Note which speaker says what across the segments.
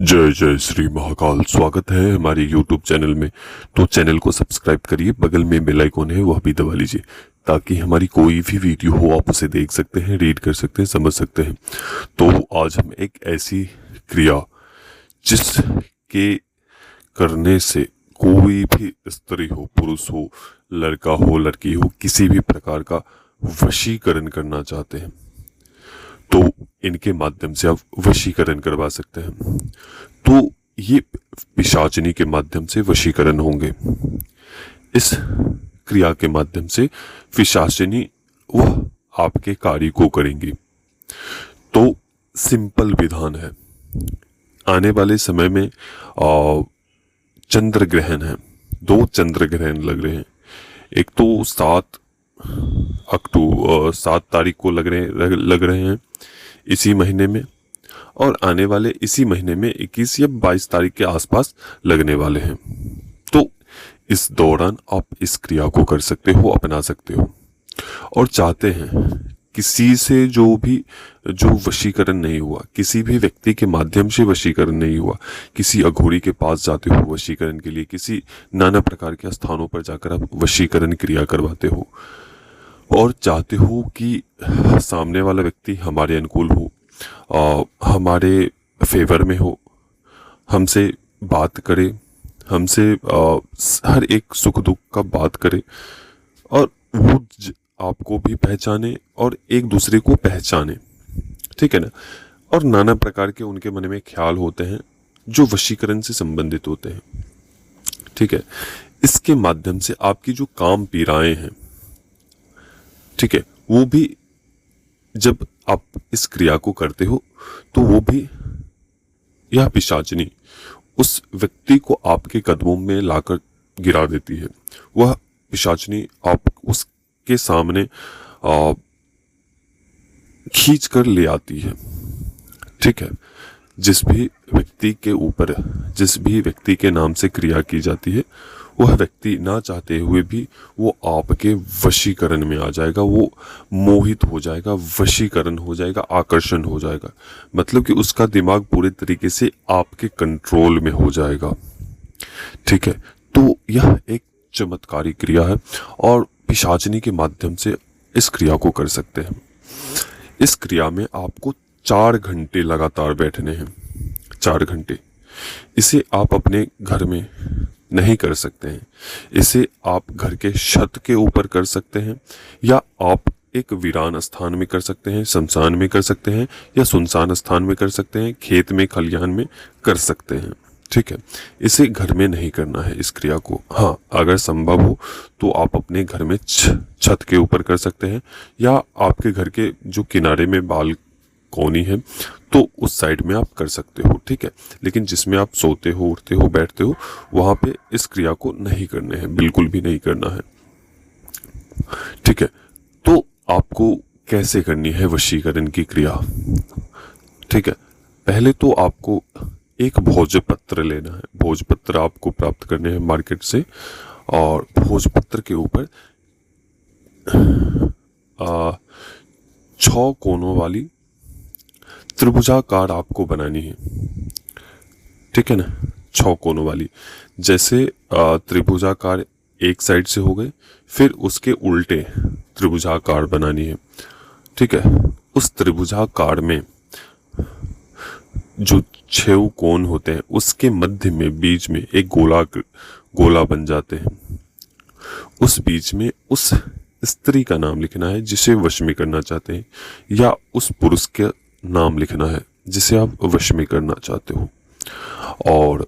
Speaker 1: जय जय श्री महाकाल। स्वागत है हमारे YouTube चैनल में। तो चैनल को सब्सक्राइब करिए, बगल में बेल आइकॉन है वह भी दबा लीजिए ताकि हमारी कोई भी वीडियो हो आप उसे देख सकते हैं, रीड कर सकते हैं, समझ सकते हैं। तो आज हम एक ऐसी क्रिया जिसके करने से कोई भी स्त्री हो, पुरुष हो, लड़का हो, लड़की हो, किसी भी प्रकार का वशीकरण करना चाहते हैं तो इनके माध्यम से आप वशीकरण करवा सकते हैं। तो ये पिशाचिनी के माध्यम से वशीकरण होंगे। इस क्रिया के माध्यम से पिशाचिनी वह आपके कार्य को करेंगी। तो सिंपल विधान है। आने वाले समय में चंद्र ग्रहण है, 2 चंद्र ग्रहण लग रहे हैं। एक तो 7 तारीख को लग रहे हैं इसी महीने में, और आने वाले इसी महीने में 21 या 22 तारीख के आसपास लगने वाले हैं। तो इस दौरान आप इस क्रिया को कर सकते हो, अपना सकते हो। और चाहते हैं किसी से जो वशीकरण नहीं हुआ, किसी भी व्यक्ति के माध्यम से वशीकरण नहीं हुआ, किसी अघोरी के पास जाते हो वशीकरण के लिए, किसी नाना प्रकार के स्थानों पर जाकर आप वशीकरण क्रिया करवाते हो और चाहते हो कि सामने वाला व्यक्ति हमारे अनुकूल हो, हमारे फेवर में हो, हमसे बात करे, हमसे हर एक सुख दुख का बात करे, और वो आपको भी पहचाने और एक दूसरे को पहचाने। ठीक है ना। और नाना प्रकार के उनके मन में ख्याल होते हैं जो वशीकरण से संबंधित होते हैं। ठीक है। इसके माध्यम से आपकी जो काम पीड़ाएं हैं, ठीक है, वो भी जब आप इस क्रिया को करते हो तो वो भी, यह पिशाचिनी उस व्यक्ति को आपके कदमों में लाकर गिरा देती है। वह पिशाचिनी आप उसके सामने खींच कर ले आती है। ठीक है। जिस भी व्यक्ति के ऊपर, जिस भी व्यक्ति के नाम से क्रिया की जाती है, वह व्यक्ति ना चाहते हुए भी वो आपके वशीकरण में आ जाएगा, वो मोहित हो जाएगा, वशीकरण हो जाएगा, आकर्षण हो जाएगा। मतलब कि उसका दिमाग पूरे तरीके से आपके कंट्रोल में हो जाएगा। ठीक है। तो यह एक चमत्कारी क्रिया है और पिशाचिनी के माध्यम से इस क्रिया को कर सकते हैं। इस क्रिया में आपको 4 घंटे लगातार बैठने हैं। 4 घंटे। इसे आप अपने घर में नहीं कर सकते हैं। इसे आप घर के छत के ऊपर कर सकते हैं, या आप एक वीरान स्थान में कर सकते हैं, शमशान में कर सकते हैं, या सुनसान स्थान में कर सकते हैं, खेत में, खलिहान में कर सकते हैं। ठीक है। इसे घर में नहीं करना है इस क्रिया को। हाँ, अगर संभव हो तो आप अपने घर में छत के ऊपर कर सकते हैं, या आपके घर के जो किनारे में बालकोनी है तो उस साइड में आप कर सकते हो। ठीक है। लेकिन जिसमें आप सोते हो, उठते हो, बैठते हो, वहां पे इस क्रिया को नहीं करने हैं, बिल्कुल भी नहीं करना है। ठीक है। तो आपको कैसे करनी है वशीकरण की क्रिया? ठीक है। पहले तो आपको एक भोजपत्र लेना है। भोजपत्र आपको प्राप्त करने हैं मार्केट से, और भोजपत्र के ऊपर 6 कोनों वाली त्रिभुजाकार आपको बनानी है। ठीक है ना। 6 कोनों वाली, जैसे त्रिभुजाकार एक साइड से हो गए, फिर उसके उल्टे त्रिभुजाकार बनानी है। ठीक है। उस त्रिभुजाकार में जो 6 कोण होते हैं उसके मध्य में, बीच में एक गोला बन जाते हैं। उस बीच में उस स्त्री का नाम लिखना है जिसे वश में करना चाहते हैं, या उस पुरुष का नाम लिखना है जिसे आप वश में करना चाहते हो। और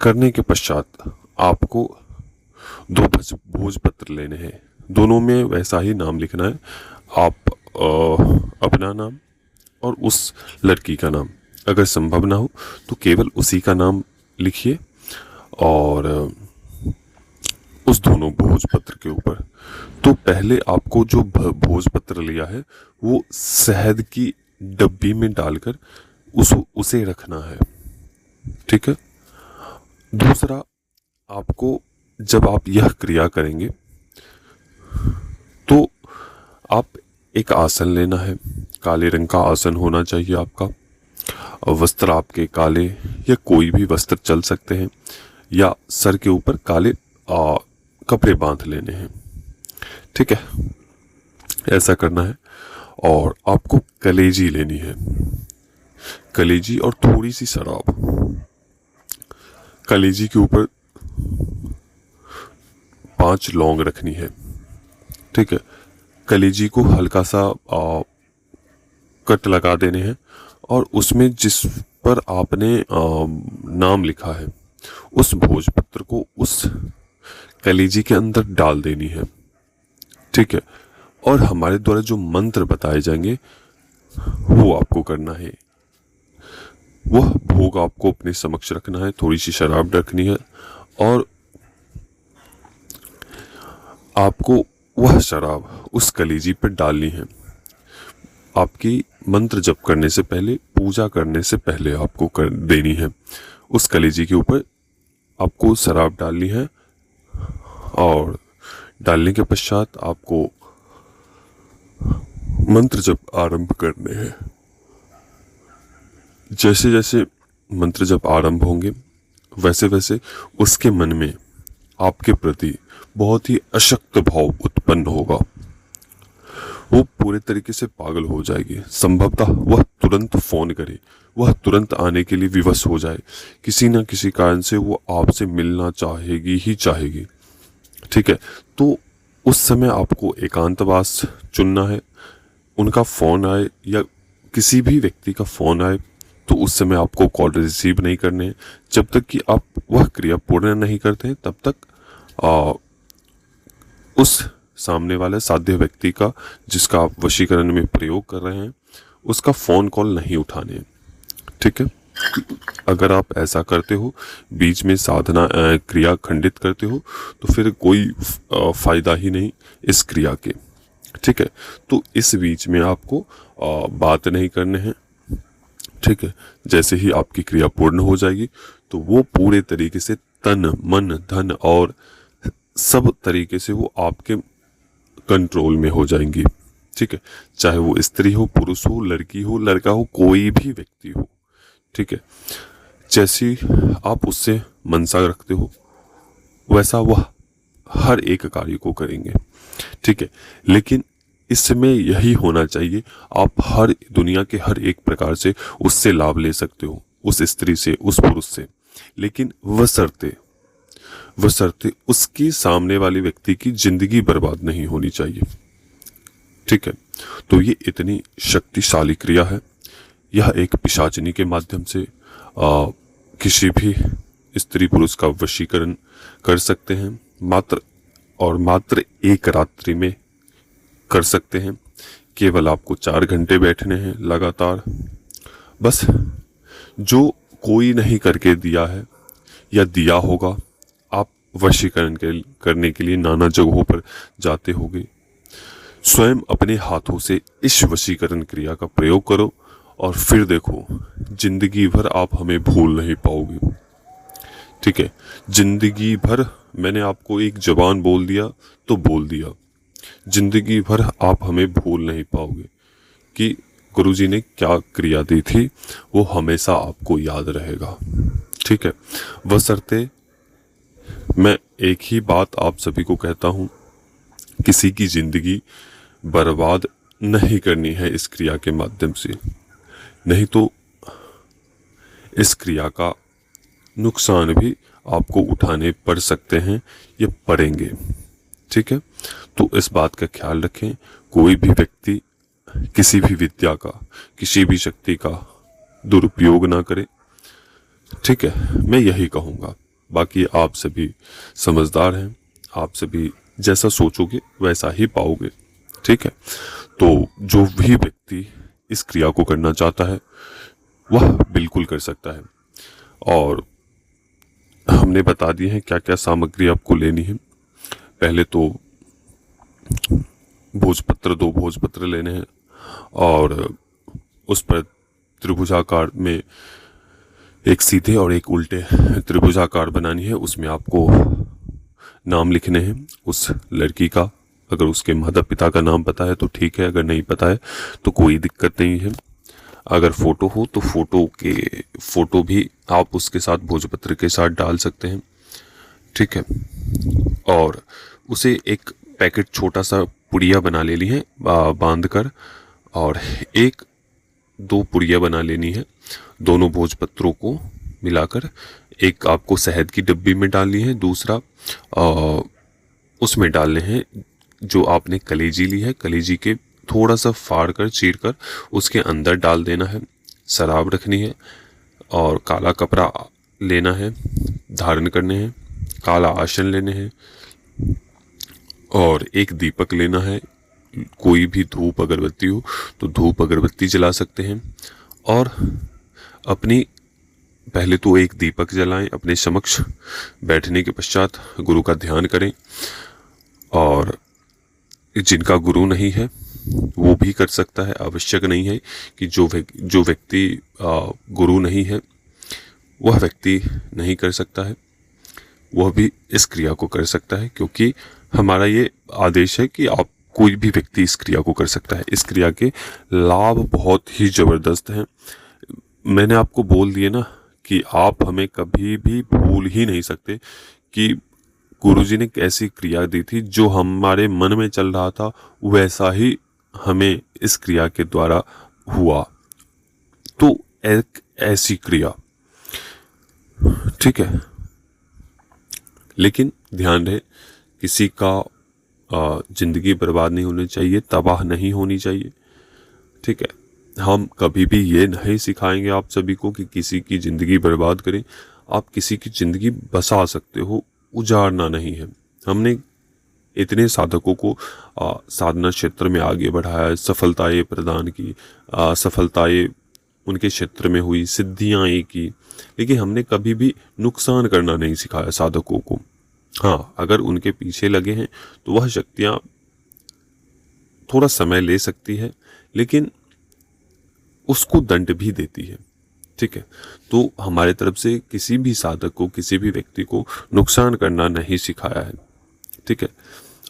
Speaker 1: करने के पश्चात आपको 2 भोजपत्र लेने हैं। दोनों में वैसा ही नाम लिखना है। आप अपना नाम और उस लड़की का नाम, अगर संभव ना हो तो केवल उसी का नाम लिखिए, और उस दोनों भोजपत्र के ऊपर। तो पहले आपको जो भोजपत्र लिया है वो शहद की डब्बी में डालकर उसे रखना है। ठीक है। दूसरा, आपको जब आप यह क्रिया करेंगे तो आप एक आसन लेना है। काले रंग का आसन होना चाहिए आपका। वस्त्र आपके काले या कोई भी वस्त्र चल सकते हैं, या सर के ऊपर काले कपड़े बांध लेने हैं। ठीक है, ऐसा करना है। और आपको कलेजी लेनी है, कलेजी और थोड़ी सी शराब। कलेजी के ऊपर 5 लौंग रखनी है। ठीक है, कलेजी को हल्का सा कट लगा देने हैं और उसमें जिस पर आपने नाम लिखा है उस भोजपत्र को उस कलेजी के अंदर डाल देनी है। ठीक है, और हमारे द्वारा जो मंत्र बताए जाएंगे वो आपको करना है। वह भोग आपको अपने समक्ष रखना है, थोड़ी सी शराब रखनी है और आपको वह शराब उस कलेजी पर डालनी है। आपकी मंत्र जप करने से पहले, पूजा करने से पहले आपको कर देनी है। उस कलेजी के ऊपर आपको शराब डालनी है और डालने के पश्चात आपको मंत्र जप आरंभ करने हैं। जैसे जैसे मंत्र जप आरंभ होंगे वैसे वैसे उसके मन में आपके प्रति बहुत ही अशक्त भाव उत्पन्न होगा। वो पूरे तरीके से पागल हो जाएगी। संभवतः वह तुरंत फोन करे, वह तुरंत आने के लिए विवश हो जाए। किसी न किसी कारण से वो आपसे मिलना चाहेगी ही चाहेगी। ठीक है, तो उस समय आपको एकांतवास चुनना है। उनका फोन आए या किसी भी व्यक्ति का फोन आए तो उस समय आपको कॉल रिसीव नहीं करने हैं। जब तक कि आप वह क्रिया पूर्ण नहीं करते हैं तब तक उस सामने वाले साध्य व्यक्ति का, जिसका आप वशीकरण में प्रयोग कर रहे हैं, उसका फोन कॉल नहीं उठाने। ठीक है, अगर आप ऐसा करते हो, बीच में साधना क्रिया खंडित करते हो, तो फिर कोई फायदा ही नहीं इस क्रिया के। ठीक है, तो इस बीच में आपको बात नहीं करने हैं। ठीक है, जैसे ही आपकी क्रिया पूर्ण हो जाएगी तो वो पूरे तरीके से तन मन धन और सब तरीके से वो आपके कंट्रोल में हो जाएंगी। ठीक है, चाहे वो स्त्री हो, पुरुष हो, लड़की हो, लड़का हो, कोई भी व्यक्ति हो। ठीक है, जैसी आप उससे मनसा रखते हो वैसा वह हर एक कार्य को करेंगे। ठीक है, लेकिन इस समय यही होना चाहिए, आप हर दुनिया के हर एक प्रकार से उससे लाभ ले सकते हो, उस स्त्री से, उस पुरुष से, लेकिन बशर्ते उसकी सामने वाले व्यक्ति की जिंदगी बर्बाद नहीं होनी चाहिए। ठीक है, तो ये इतनी शक्तिशाली क्रिया है। यह एक पिशाचिनी के माध्यम से किसी भी स्त्री पुरुष का वशीकरण कर सकते हैं। मात्र एक रात्रि में कर सकते हैं। केवल आपको 4 घंटे बैठने हैं लगातार। बस जो कोई नहीं करके दिया है या दिया होगा, आप वशीकरण करने के लिए नाना जगहों पर जाते होंगे। स्वयं अपने हाथों से इस वशीकरण क्रिया का प्रयोग करो और फिर देखो, जिंदगी भर आप हमें भूल नहीं पाओगे। ठीक है, जिंदगी भर, मैंने आपको एक जबान बोल दिया तो बोल दिया, जिंदगी भर आप हमें भूल नहीं पाओगे कि गुरुजी ने क्या क्रिया दी थी। वो हमेशा आपको याद रहेगा। ठीक है, बशर्ते मैं एक ही बात आप सभी को कहता हूं, किसी की जिंदगी बर्बाद नहीं करनी है इस क्रिया के माध्यम से, नहीं तो इस क्रिया का नुकसान भी आपको उठाने पड़ सकते हैं या पड़ेंगे। ठीक है, तो इस बात का ख्याल रखें, कोई भी व्यक्ति किसी भी विद्या का, किसी भी शक्ति का दुरुपयोग ना करे। ठीक है, मैं यही कहूँगा। बाकी आप सभी समझदार हैं, आप सभी जैसा सोचोगे वैसा ही पाओगे। ठीक है, तो जो भी व्यक्ति इस क्रिया को करना चाहता है वह बिल्कुल कर सकता है। और हमने बता दिए हैं क्या क्या सामग्री आपको लेनी है। पहले तो भोजपत्र, 2 भोजपत्र लेने हैं और उस पर त्रिभुजाकार में एक सीधे और एक उल्टे त्रिभुजाकार बनानी है। उसमें आपको नाम लिखने हैं उस लड़की का। अगर उसके माता पिता का नाम पता है तो ठीक है, अगर नहीं पता है तो कोई दिक्कत नहीं है। अगर फोटो हो तो फोटो भी आप उसके साथ भोजपत्र के साथ डाल सकते हैं। ठीक है, और उसे एक पैकेट छोटा सा पुड़िया बना लेनी है बांध कर, और एक दो पुड़िया बना लेनी है, दोनों भोजपत्रों को मिलाकर। एक आपको शहद की डब्बी में डालनी है, दूसरा उसमें डालने हैं जो आपने कलेजी ली है, कलेजी के थोड़ा सा फाड़ कर चीर कर उसके अंदर डाल देना है। शराब रखनी है और काला कपड़ा लेना है, धारण करने हैं, काला आसन लेने हैं और एक दीपक लेना है। कोई भी धूप अगरबत्ती हो तो धूप अगरबत्ती जला सकते हैं। और अपनी पहले तो एक दीपक जलाएं अपने समक्ष, बैठने के पश्चात गुरु का ध्यान करें। और जिनका गुरु नहीं है वो भी कर सकता है, आवश्यक नहीं है कि जो व्यक्ति गुरु नहीं है वह व्यक्ति नहीं कर सकता है, वह भी इस क्रिया को कर सकता है, क्योंकि हमारा ये आदेश है कि आप कोई भी व्यक्ति इस क्रिया को कर सकता है। इस क्रिया के लाभ बहुत ही ज़बरदस्त हैं। मैंने आपको बोल दिए ना कि आप हमें कभी भी भूल ही नहीं सकते कि गुरुजी ने कैसी क्रिया दी थी, जो हमारे मन में चल रहा था वैसा ही हमें इस क्रिया के द्वारा हुआ। तो एक ऐसी क्रिया, ठीक है, लेकिन ध्यान रहे किसी का जिंदगी बर्बाद नहीं होनी चाहिए, तबाह नहीं होनी चाहिए। ठीक है, हम कभी भी ये नहीं सिखाएंगे आप सभी को कि किसी की ज़िंदगी बर्बाद करें। आप किसी की ज़िंदगी बसा सकते हो, उजाड़ना नहीं है। हमने इतने साधकों को साधना क्षेत्र में आगे बढ़ाया, सफलताएं प्रदान की, सफलताएं उनके क्षेत्र में हुई, सिद्धियां की, लेकिन हमने कभी भी नुकसान करना नहीं सिखाया साधकों को। हाँ, अगर उनके पीछे लगे हैं तो वह शक्तियां थोड़ा समय ले सकती है, लेकिन उसको दंड भी देती है। ठीक है, तो हमारे तरफ से किसी भी साधक को, किसी भी व्यक्ति को नुकसान करना नहीं सिखाया है। ठीक है,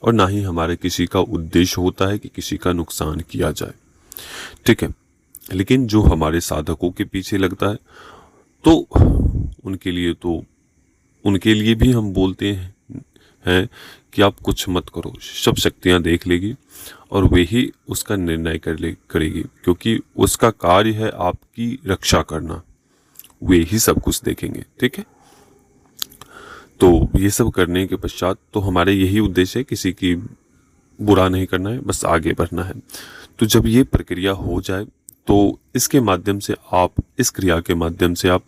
Speaker 1: और ना ही हमारे किसी का उद्देश्य होता है कि किसी का नुकसान किया जाए। ठीक है, लेकिन जो हमारे साधकों के पीछे लगता है तो उनके लिए भी हम बोलते हैं कि आप कुछ मत करो, सब शक्तियां देख लेगी और वे ही उसका निर्णय करेगी, क्योंकि उसका कार्य है आपकी रक्षा करना, वे ही सब कुछ देखेंगे। ठीक है, तो ये सब करने के पश्चात तो हमारे यही उद्देश्य है, किसी की बुरा नहीं करना है, बस आगे बढ़ना है। तो जब ये प्रक्रिया हो जाए तो इसके माध्यम से आप, इस क्रिया के माध्यम से आप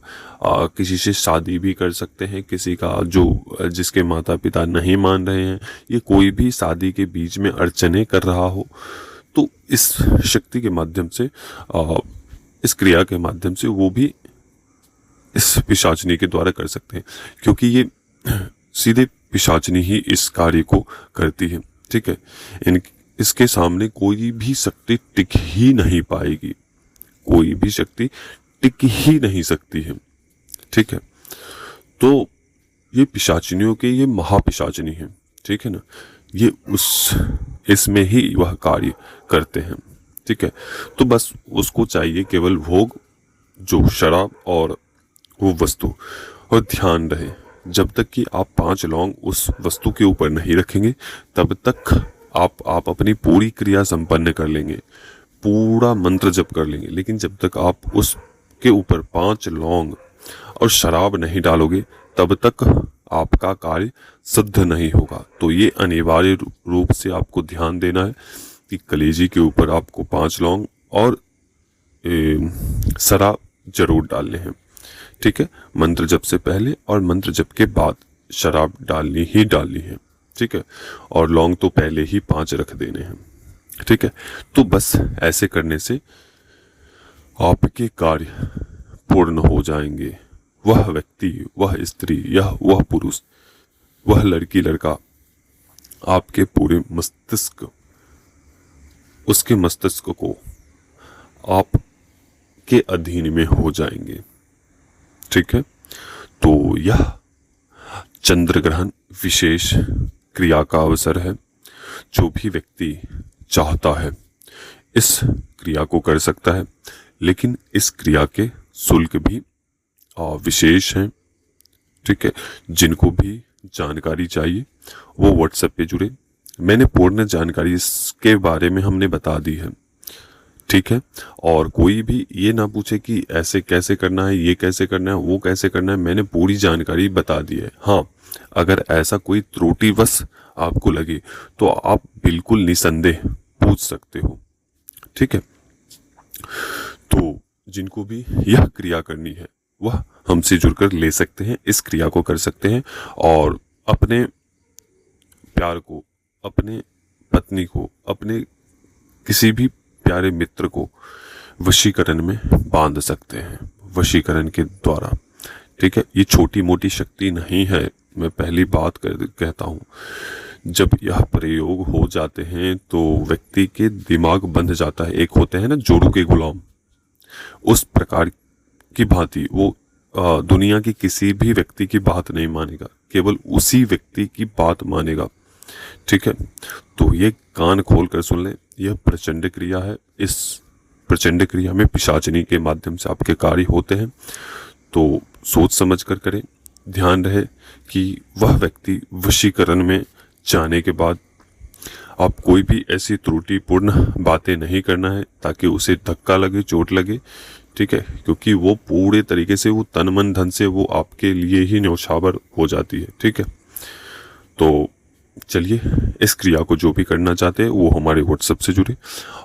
Speaker 1: किसी से शादी भी कर सकते हैं, किसी का जिसके माता पिता नहीं मान रहे हैं, ये कोई भी शादी के बीच में अड़चने कर रहा हो, तो इस शक्ति के माध्यम से, इस क्रिया के माध्यम से वो भी इस पिशाचनी के द्वारा कर सकते हैं, क्योंकि ये सीधे पिशाचनी ही इस कार्य को करती है। ठीक है, इसके सामने कोई भी शक्ति टिक ही नहीं पाएगी, कोई भी शक्ति टिक ही नहीं सकती है। ठीक है, तो ये पिशाचनियों के ये महापिशाचनी है। ठीक है ना, ये इसमें ही वह कार्य करते हैं। ठीक है, तो बस उसको चाहिए केवल भोग, जो शराब और वो वस्तु। और ध्यान रहे, जब तक कि आप 5 लौंग उस वस्तु के ऊपर नहीं रखेंगे तब तक आप अपनी पूरी क्रिया संपन्न कर लेंगे, पूरा मंत्र जप कर लेंगे, लेकिन जब तक आप उसके ऊपर 5 लौंग और शराब नहीं डालोगे तब तक आपका कार्य सिद्ध नहीं होगा। तो ये अनिवार्य रूप से आपको ध्यान देना है कि कलेजी के ऊपर आपको 5 लौंग और शराब जरूर डालने हैं। ठीक है, मंत्र जप से पहले और मंत्र जप के बाद शराब डालनी ही डालनी है। ठीक है, और लौंग तो पहले ही 5 रख देने हैं। ठीक है, तो बस ऐसे करने से आपके कार्य पूर्ण हो जाएंगे। वह व्यक्ति, वह स्त्री, वह पुरुष, वह लड़की लड़का आपके पूरे मस्तिष्क, उसके मस्तिष्क को आपके अधीन में हो जाएंगे। ठीक है, तो यह चंद्र ग्रहण विशेष क्रिया का अवसर है। जो भी व्यक्ति चाहता है इस क्रिया को कर सकता है। लेकिन इस क्रिया के शुल्क भी विशेष हैं। ठीक है, जिनको भी जानकारी चाहिए वो व्हाट्सएप पे जुड़े। मैंने पूर्ण जानकारी इसके बारे में हमने बता दी है। ठीक है, और कोई भी ये ना पूछे कि ऐसे कैसे करना है, ये कैसे करना है, वो कैसे करना है, मैंने पूरी जानकारी बता दी है। हाँ, अगर ऐसा कोई त्रुटिवश आपको लगे तो आप बिल्कुल निसंदेह पूछ सकते हो। ठीक है, तो जिनको भी यह क्रिया करनी है वह हमसे जुड़कर ले सकते हैं, इस क्रिया को कर सकते हैं और अपने प्यार को, अपने पत्नी को, अपने किसी भी प्यारे मित्र को वशीकरण में बांध सकते हैं, वशीकरण के द्वारा। ठीक है, ये छोटी मोटी शक्ति नहीं है, मैं पहली बात कहता हूँ। जब यह प्रयोग हो जाते हैं तो व्यक्ति के दिमाग बंध जाता है। एक होते हैं ना जोड़ू के गुलाम, उस प्रकार की भांति वो दुनिया की किसी भी व्यक्ति की बात नहीं मानेगा, केवल उसी व्यक्ति की बात मानेगा। ठीक है, तो ये कान खोल कर सुन ले, यह प्रचंड क्रिया है। इस प्रचंड क्रिया में पिशाचिनी के माध्यम से आपके कार्य होते हैं, तो सोच समझ कर करें। ध्यान रहे कि वह व्यक्ति वशीकरण में जाने के बाद आप कोई भी ऐसी त्रुटिपूर्ण बातें नहीं करना है ताकि उसे धक्का लगे, चोट लगे। ठीक है, क्योंकि वो पूरे तरीके से, वो तन मन धन से वो आपके लिए ही न्यौछावर हो जाती है। ठीक है, तो चलिए, इस क्रिया को जो भी करना चाहते हैं वो हमारे व्हाट्सएप से जुड़े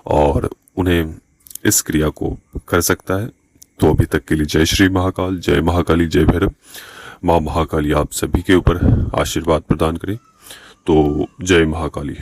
Speaker 1: और उन्हें इस क्रिया को कर सकता है। तो अभी तक के लिए जय श्री महाकाल, जय महाकाली, जय भैरव। माँ महाकाली आप सभी के ऊपर आशीर्वाद प्रदान करें। तो जय महाकाली।